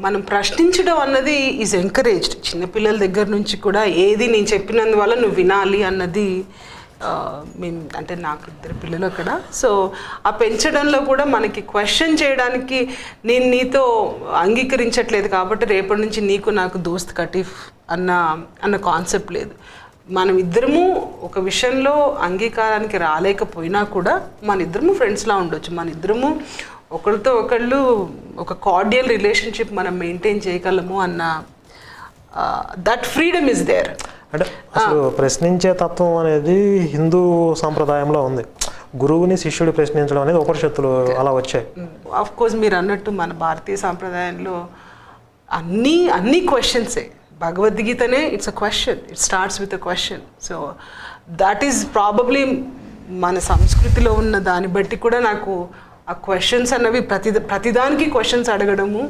మనం ప్రశ్నించడం అన్నది ఈజ్ ఎంకరేజ్డ్. చిన్నపిల్లల దగ్గర నుంచి కూడా ఏది నేను చెప్పినందువల్ల నువ్వు వినాలి అన్నది మేము అంటే నాకు 2 పిల్లలు అక్కడ. సో ఆ పెంచడంలో కూడా మనకి క్వశ్చన్ చేయడానికి నేను నీతో అంగీకరించట్లేదు కాబట్టి రేపటి నుంచి నీకు నాకు దోస్త్ కటీఫ్ అన్న కాన్సెప్ట్ లేదు. మనం ఇద్దరము ఒక విషయంలో అంగీకారానికి రాలేకపోయినా కూడా మన ఇద్దరము ఫ్రెండ్స్లా ఉండొచ్చు. మన ఇద్దరము ఒకరితో ఒకళ్ళు ఒక కార్డియల్ రిలేషన్షిప్ మనం మెయింటైన్ చేయగలము అన్న దట్ ఫ్రీడమ్ ఇస్ దేర్. అంటే అసలు ప్రశ్నించే తత్వం అనేది హిందూ సాంప్రదాయంలో ఉంది. గురువుని శిష్యుడు ప్రశ్నించడం అనేది ఉపనిషత్తులు అలా వచ్చాయి. ఆఫ్ కోర్స్ మీరు అన్నట్టు మన భారతీయ సాంప్రదాయంలో అన్ని క్వశ్చన్సే. భగవద్గీతనే it's a question, it starts with a question. So that is probably మన సంస్కృతిలో ఉన్న దాన్ని బట్టి కూడా నాకు ఆ క్వశ్చన్స్ అన్నవి ప్రతిదానికి క్వశ్చన్స్ అడగడము